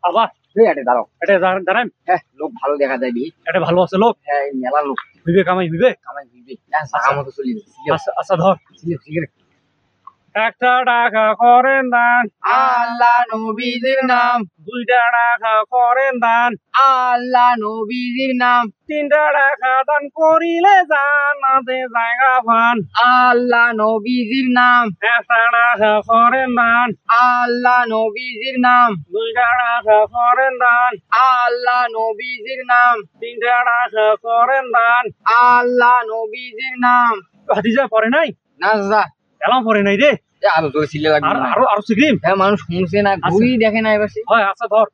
আবার দাঁড়ান। হ্যাঁ লোক ভালো দেখা যায় বি। এটা ভালো আছে লোক। হ্যাঁ মেলা লোক হইবে কামাই হইবে। কামাই হইবে জায়গা মতো চলি আচ্ছা ধর। একটা টাকা করেন দান আল্লাহ নবীজির নাম, দুইটা টাকা করেন দান আল্লাহ নবীজির নাম, তিনটা টাকা দান করিলে জান্নাতে জায়গা পান আল্লাহ নবীজির নাম, একটা টাকা করেন দান আল্লাহ নবীজির নাম, দুইটা টাকা করেন দান আল্লাহ নবীজির নাম, তিনটা টাকা করেন দান। আল্লাহ নবীজির নাম। ভাতিজা পরে নাই না দাদা এলাম পরে নাই রে। আরো জোরে চিল্লে লাগবে না। আরো সিগ্রিম। হ্যাঁ মানুষ শুনছে না, ঘুরি দেখে না এবার। হয় আচ্ছা ধর।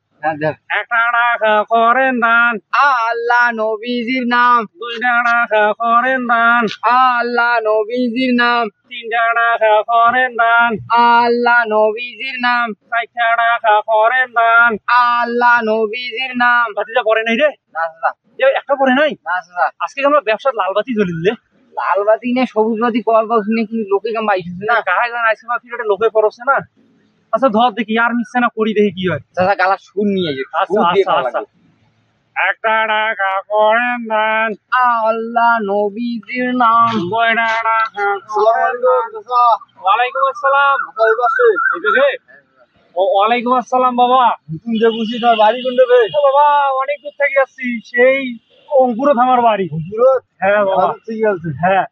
একটা টাকা করেন দান আল্লাহ নবীজির নাম, দুইটা টাকা করেন দান আল্লাহ নবীজির নাম, তিনটা টাকা করেন দান আল্লাহ নবীজির নাম, চারটা টাকা করেন দান আল্লাহ নবীজির নাম। ভাতিজা পরে নাই রে। না দাদা একটা পরে নাই। না দাদা আজকে আমরা ব্যবসার লাল বাতি জ্বলিলে লাল বাতি নেই সবুজ বাতি কল বাস নেই, কিন্তু লোকে কাম আইসছে না না। কাহাই জান আইসে মাফি এটা লোকে পড়ছে না। আচ্ছা ধর দেখি আর মিশছে না করি দেখি কি হয়। দাদা গালা সুর নিয়ে যে আচ্ছা একটা টাকা করেন দান আল্লাহ নবীজির নাম। দুইটা টাকা করেন দান। ওয়ালাইকুম আসসালাম। ওয়ালাইকুম আসসালাম বাবা। বুঝি তোর বাড়ি কোনটা বে? বাবা অনেক দূর থেকে আসছি, সেই অঙ্কুর থামার বাড়ি। হ্যাঁ বাবা ঠিক আছে, হ্যাঁ।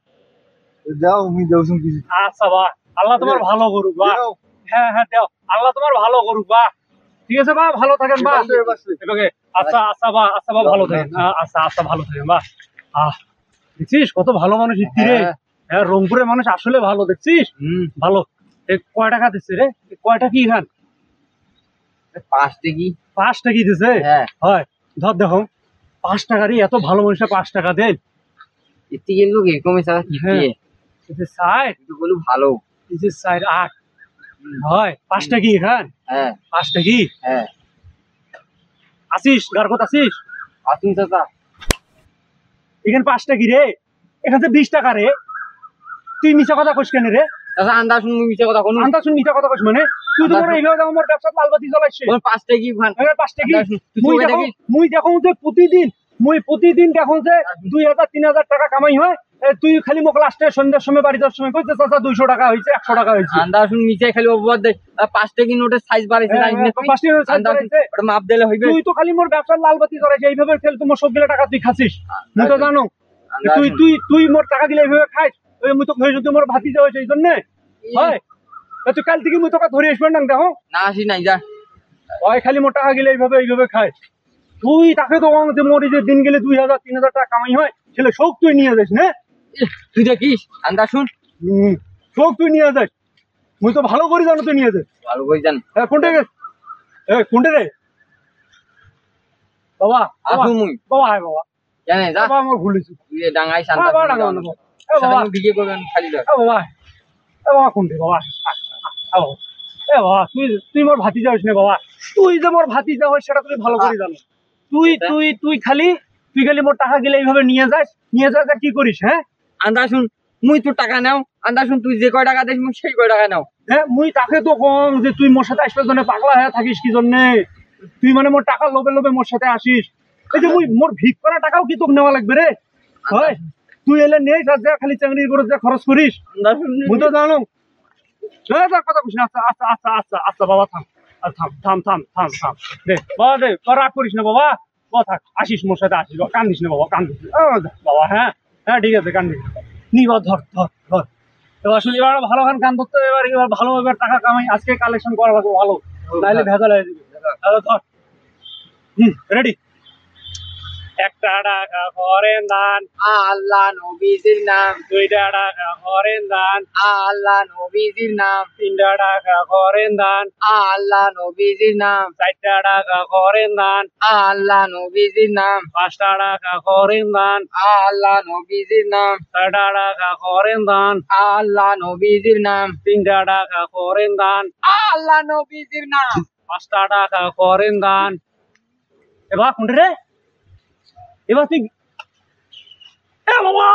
যাও আমি যাওছুন কিছু। আচ্ছা বা আল্লাহ তোমার ভালো করুক বা। হ্যাঁ দাও আল্লাহ তোমার ভালো করুক বা। ঠিক আছে বা ভালো থাকেন বা। আচ্ছা বা ভালো থাকেন। আচ্ছা ভালো থাকেন বা। দেখছিস কত ভালো মানুষ ইতি রে। হ্যাঁ রংপুরের মানুষ আসলে ভালো, দেখছিস ভালো। কয় টাকা দিচ্ছে রে? কয়টা কি খান? 5 টাকি। 5 টাকা দিছে? হ্যাঁ হয় ধর দেখো 5 টাকারই এত ভালো মানুষরা 5 টাকা দেন। ইতি কিন্তু এরকমই স্যার কি দিয়ে সাইড একটু বলু ভালো। সাইড 8 হয় 5 টাকা খান। হ্যাঁ 5 টাকা। হ্যাঁ আসিস গারকত আসিস? আসুন চাচা। এখানে 5 টাকা রে, এখানে 20 টাকা রে। তুই মিছা কথা কইস কেন রে? চাচা আন্দাজ শুন মিছা কথা কোন? আন্দাজ শুন মিছা কথা কইস মানে? তুই তো মনে এইভাবে আমার ব্যবসা লালবাতি জ্বলাইছিস। 5 টাকি খান। 5 টাকা মুই দেখো যে প্রতিদিন দেখো যে 2000-3000 টাকা কামাই হয়। তুই খালি মোক লাস্টে সন্ধ্যার সময় বাড়ি যাওয়ার সময় কইতে চাচা 200 টাকা হইছে 100 টাকা হইছে। আন্দাজ শুন মিছা খালি অপবাদ দেয়। 5 টাকি নোটের সাইজ বাড়াইছে না? 5 টাকা সাইজ বাড়াইছে ওটা মাপ দিলে হইবে। তুই তো খালি মোর ব্যবসার লালবাতি জ্বলাইছিস, এইভাবে খেলে তোমার সবগুলা টাকা তুই খাচ্ছিস। মুই তো জানো তুই মোর টাকা দিলে এইভাবে খাইস। মুই তো যদি মোর ভাতিজা হইছে এই জন্য হয়। তুই কাল থেকে মুই তোকে ধরে আসবেন না দেখো না আসি নাই যা। ওই খালি মোর টাকা গেলে এইভাবে খায়। তুই তাকে তো যে মোর যে দিন গেলে 2000-3000 টাকা কামাই হয়, ছেলে শোক তুই নিয়ে যাস না? তুই দেখিস আন্দাজ শুন শোক তুই নিয়ে যাস। মুই তো ভালো করে জানো তুই নিয়ে যাস। ভালো করে জান। কোনটা রে বাবা? আসু মুই বাবা হায় বাবা জানে যা। বাবা আমার ভুল হয়েছে। তুই ডাঙাই শান্ত বাবা বিকে করবেন খালি ধর। বাবা বাবা কোনটা বাবা? বাবা তুই মোর ভাতিজা হইস না বাবা। তুই যে মোর ভাতিজা হইস সেটা তুই ভালো করে জানো। তুই খালি মোর টাকা গেলে এইভাবে নিয়ে যাস কি করিস? হ্যাঁ আন্দাজ শুন মুই তোর টাকা নাও। আন্দাজ শুন তুই যে কয় টাকা দিস মুই সেই কয় টাকা নাও। হ্যাঁ মুই তাকে তো কম যে তুই মোর সাথে আসবার জন্য পাগলা হয়ে থাকিস কি জন্যে? তুই মানে মোর টাকা লোভে মোর সাথে আসিস। এই যে মুই মোর ভিক করা টাকাও কি তোকে নেওয়া লাগবে রে? হয় তুই এলে নেই খালি চাকরির করে যা খরচ করিস। মুই তো জানো কথা কইস না। আচ্ছা বাবা থাম দে বাবা দে রাগ করিস না বাবা। থাক আসিস মোর সাথে আসিস, কান্দিস না বাবা কান্দিস বাবা। হ্যাঁ ঠিক আছে কান্দিস নি বাবা। ধর এবার আসলে এবার ভালো খান কান ধরতে এবার ভালোভাবে টাকা কামাই আজকে কালেকশন করা লাগবে ভালো, নাইলে ভেজাল হয়ে যাবে। ধর রেডি। একটা টাকা করেন দান আল্লাহ নবীজির নাম, দুইটা টাকা করেন দান আল্লাহ নবীজির নাম, তিনটা টাকা করেন দান আল্লাহ নবীজির নাম, চারটা টাকা করেন দান আল্লাহ নবীজির নাম, পাঁচটা টাকা করেন দান আল্লাহ নবীজির নাম, ছয়টা টাকা করেন দান আল্লাহ নবীজির নাম, তিনটা টাকা করেন দান আল্লাহ নবীজির নাম, পাঁচটা টাকা করেন দান। এবার কোনটা রে? এবার তুই বাবা